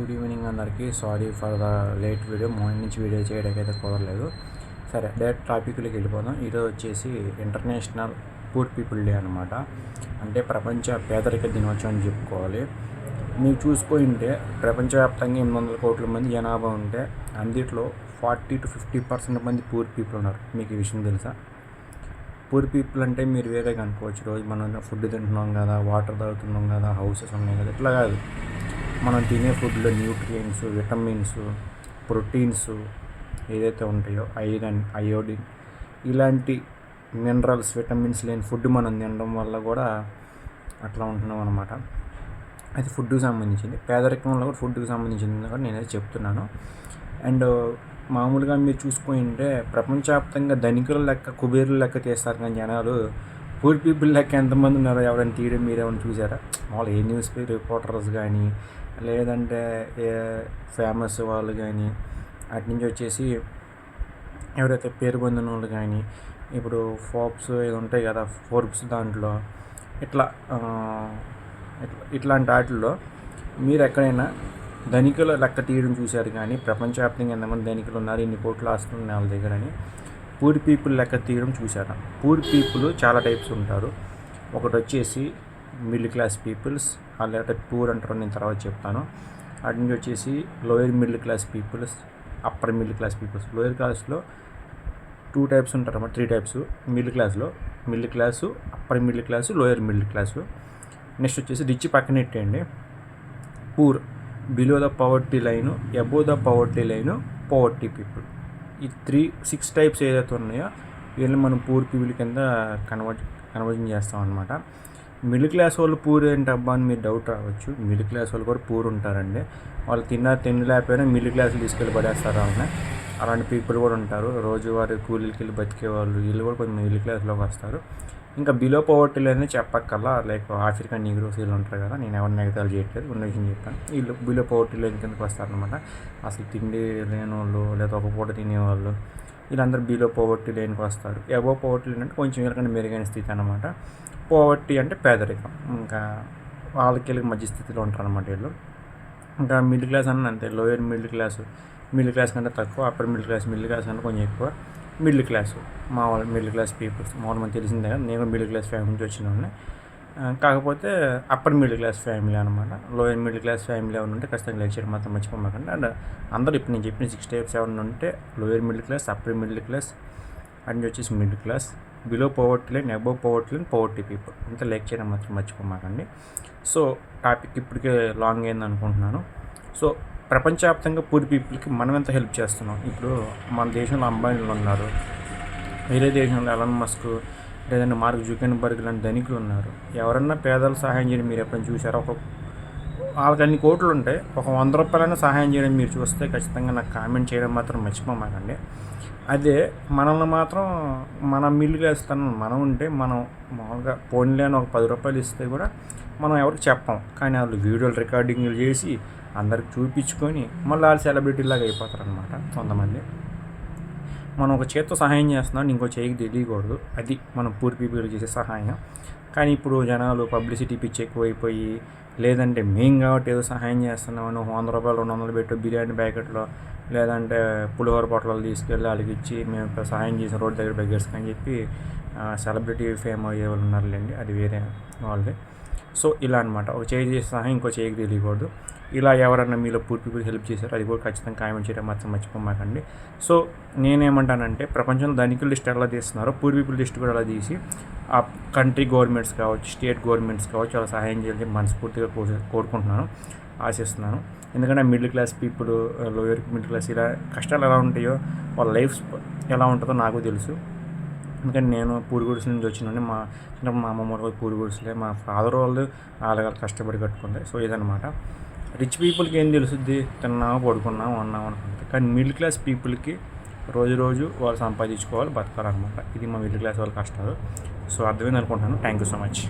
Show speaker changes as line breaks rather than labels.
Good evening అందరికీ. Sorry for the late video. Morning నుంచి video చేయడానికి అయితే కుదరలేదు. సరే, డైరెక్ట్ టాపిక్లోకి వెళ్ళిపోదాం. ఈరోజు వచ్చేసి ఇంటర్నేషనల్ పూర్ పీపుల్ డే అనమాట. అంటే ప్రపంచ పేదరిక దినోత్సవం అని చెప్పుకోవాలి. మీరు చూసుకుంటే ప్రపంచవ్యాప్తంగా 800 కోట్ల మంది జనాభా ఉంటే అందులో 40 to 50% మంది పూర్ పీపుల్ ఉన్నారు. మీకు ఈ విషయం తెలుసా? పూర్ పీపుల్ అంటే మీరు వేరేగా అనుకోవచ్చు. రోజు మనం ఫుడ్ తింటున్నాం కదా, వాటర్ తాగుతున్నాం కదా, హౌసెస్ ఉన్నాయి కదా, ఇట్లా కాదు. మనం తినే ఫుడ్లో న్యూట్రియంట్స్, విటమిన్స్, ప్రోటీన్స్ ఏదైతే ఉంటాయో, ఐరన్, అయోడిన్ ఇలాంటి మినరల్స్, విటమిన్స్ లేని ఫుడ్ మనం తినడం వల్ల కూడా అట్లా ఉంటున్నాం అనమాట. అది ఫుడ్కి సంబంధించింది. పేదరికంలో కూడా ఫుడ్కి సంబంధించింది కూడా నేనైతే చెప్తున్నాను. అండ్ మామూలుగా మీరు చూసుకుంటే ప్రపంచవ్యాప్తంగా ధనికుల లెక్క, కుబేరుల లెక్క తీస్తారు కానీ జనాలు పూర్ పీపుల్ లెక్క ఎంతమంది ఉన్నారో ఎవరైనా తీయడం మీరేమైనా చూసారా? మామూలు ఏ న్యూస్ పేపర్ రిపోర్టర్స్ కానీ, లేదంటే ఏ ఫేమస్ వాళ్ళు కానీ, అటు నుంచి వచ్చేసి ఎవరైతే పేరు పొందిన వాళ్ళు కానీ, ఇప్పుడు ఫోర్బ్స్ ఏదో ఉంటాయి కదా, ఫోర్బ్స్ దాంట్లో ఇట్లా ఇట్లాంటి వాటిల్లో మీరు ఎక్కడైనా ధనికుల లెక్క తీయడం చూశారు కానీ ప్రపంచవ్యాప్తంగా ఎంతమంది ధనికులు ఉన్నారు, ఇన్ని కోట్లు ఆస్తున్న వాళ్ళ దగ్గర అని పూర్ పీపుల్ లెక్క తీయడం చూశారు. పూర్ పీపుల్ చాలా టైప్స్ ఉంటారు. ఒకటి వచ్చేసి మిడిల్ క్లాస్ పీపుల్స్, లేకపోతే పూర్ అంటారు, నేను తర్వాత చెప్తాను. అటు నుంచి వచ్చేసి lower middle class peoples, upper middle class peoples. Lower క్లాస్లో 2 టైప్స్ ఉంటారు అన్నమాట, 3 టైప్స్. మిడిల్ క్లాస్లో middle class, upper middle class, lower middle class. Next వచ్చేసి రిచ్ పక్కనెట్టండి, poor, below the poverty line, above the poverty line, poverty people. ఈ 6 types ఏదైతే ఉన్నాయో వీళ్ళు మనం పూర్ పీపుల్ కింద కన్వర్జన్ చేస్తాం అనమాట. మిడిల్ క్లాస్ వాళ్ళు పూర్ ఏంటి అబ్బా అని మీరు డౌట్ రావచ్చు. మిడిల్ క్లాస్ వాళ్ళు కూడా పూర్ ఉంటారండి. వాళ్ళు తిండి లేకపోయినా మిడిల్ క్లాస్లో తీసుకెళ్ళి పడేస్తారు వాళ్ళని. అలాంటి పీపుల్ కూడా ఉంటారు. రోజువారీ కూలీలకి వెళ్ళి బతికే వాళ్ళు, వీళ్ళు కూడా కొంచెం మిడిల్ క్లాస్లోకి వస్తారు. ఇంకా బిలో పవర్టీలో అనేది చెప్పక్కల్లా, లైక్ ఆఫ్రికన్ నీగ్రోస్ వీళ్ళు ఉంటారు కదా, నేను ఎవరిని ఎగతాలు చేయట్లేదు, ఉన్న విషయం చెప్పాను. వీళ్ళు బిలో పవర్టీలో కిందకి వస్తారనమాట. అసలు తిండి లేని వాళ్ళు, లేదా ఒక పూట తినేవాళ్ళు, వీళ్ళందరూ బిలో పవర్టీ లైన్కి వస్తారు. అబోవ్ పవర్టీ లైన్ అంటే కొంచెం వీళ్ళకంటే మెరుగైన స్థితి అనమాట. పవర్టీ అంటే పేదరికం, ఇంకా వాళ్ళకి మధ్య స్థితిలో ఉంటారు అనమాట వీళ్ళు. ఇంకా మిడిల్ క్లాస్ అన్న అంతే, లోయర్ మిడిల్ క్లాస్ కంటే తక్కువ, అప్పర్ మిడిల్ క్లాస్ కంటే కొంచెం ఎక్కువ, మిడిల్ క్లాసు మామూలు మిడిల్ క్లాస్ పీపుల్స్. మామూలు మనకు తెలిసిందే కదా, నేను మిడిల్ క్లాస్ ఫ్యామిలీ నుంచి వచ్చిన వాళ్ళని. కాకపోతే అప్పర్ మిడిల్ క్లాస్ ఫ్యామిలీ అనమాట. లోయర్ మిడిల్ క్లాస్ ఫ్యామిలీ ఎవరు ఉంటే ఖచ్చితంగా లైక్ చేయడం మాత్రం మర్చిపోమాకండి. అండ్ అందరూ ఇప్పుడు నేను చెప్పిన 6 టైప్స్ ఎవరైనా ఉంటే lower middle class, upper middle class, and వచ్చేసి middle class, below poverty line, above poverty line, poverty people. ఇంత లైక్ చేయడం మాత్రం మర్చిపోమాకండి. సో టాపిక్ ఇప్పటికే లాంగ్ అయింది అనుకుంటున్నాను. సో ప్రపంచవ్యాప్తంగా పూర్ పీపుల్కి మనం ఎంత హెల్ప్ చేస్తున్నాం? ఇప్పుడు మన దేశంలో అంబానీలు ఉన్నారు, వేరే దేశంలో ఎలాన్ మస్క్, లేదంటే మార్క్ జుకెన్బర్గ్ లాంటి ధనికులు ఉన్నారు. ఎవరన్నా పేదలు సహాయం చేయడం మీరు ఎప్పుడైనా చూసారా? వాళ్ళకి అన్ని కోట్లు ఉంటాయి, ఒక 100 రూపాయలైనా సహాయం చేయడం మీరు చూస్తే ఖచ్చితంగా నాకు కామెంట్ చేయడం మాత్రం మర్చిపోమాకండి. అదే మనల్ని మాత్రం మన మిడిల్ క్లాస్ మనం ఉంటే మనం మామూలుగా పోన్లే అని ఒక 10 రూపాయలు ఇస్తే కూడా మనం ఎవరికి చెప్పాం. కానీ వాళ్ళు వీడియోలు రికార్డింగ్లు చేసి అందరికి చూపించుకొని మళ్ళీ వాళ్ళు సెలబ్రిటీలాగా అయిపోతారు అనమాట కొంతమంది. మనం ఒక చేత్తో సహాయం చేస్తున్నాం, ఇంకో చేయికి తెలియకూడదు. అది మనం పూర్ పీపుల్ చేసే సహాయం. కానీ ఇప్పుడు జనాలు పబ్లిసిటీ పిచ్చి ఎక్కువైపోయి, లేదంటే మేము కాబట్టి ఏదో సహాయం చేస్తున్నామని 100 రూపాయలు 200 పెట్టు బిర్యానీ ప్యాకెట్లో, లేదంటే పులిహోర పొట్లాలు తీసుకెళ్ళి వాళ్ళకి ఇచ్చి మేము ఇక్కడ సహాయం చేసిన రోడ్డు దగ్గర బెగ్గర్స్కి అని చెప్పి సెలబ్రిటీ ఫేమ్ అయ్యే వాళ్ళు ఉన్నారులేండి, అది వేరే వాళ్ళది. సో ఇలా అనమాట, ఒక చేయి చేసే సహాయం ఇంకో చేయికి తెలియకూడదు. ఇలా ఎవరన్నా మీలో పూర్ పీపుల్ హెల్ప్ చేశారో అది కూడా ఖచ్చితంగా కామెంట్ చేయడం మాత్రం మర్చిపోమాకండి. సో నేనేమంటానంటే ప్రపంచంలో ధనికుల లిస్ట్ ఎలా తీస్తున్నారో పూర్ పీపుల్ లిస్ట్ కూడా అలా తీసి ఆ కంట్రీ గవర్నమెంట్స్ కావచ్చు, స్టేట్ గవర్నమెంట్స్ కావచ్చు, అలా సహాయం చేయాలని మనస్ఫూర్తిగా కోరుకుంటున్నాను, ఆశిస్తున్నాను. ఎందుకంటే middle class people, lower middle class ఇలా కష్టాలు ఎలా ఉంటాయో, వాళ్ళ లైఫ్ ఎలా ఉంటుందో నాకు తెలుసు. ఎందుకంటే నేను పూర్ గుడిసెల నుంచి వచ్చిన మా చిన్నప్పుడు మా అమ్మమ్మ వాళ్ళు పూర్ గుడిసెలే, మా ఫాదర్ వాళ్ళు వాళ్ళ కష్టపడి కట్టుకుంటాయి. సో ఇదనమాట. రిచ్ పీపుల్కి ఏం తెలుస్తుంది? తిన్నాము, పడుకున్నాము, ఉన్నాము అనుకుంటుంది. కానీ మిడిల్ క్లాస్ పీపుల్కి రోజు వాళ్ళు సంపాదించుకోవాలి, బతకాలన్నమాట. ఇది మా మిడిల్ క్లాస్ వాళ్ళ కష్టాలు. సో అర్థమైంది అనుకుంటున్నాను. Thank you so much.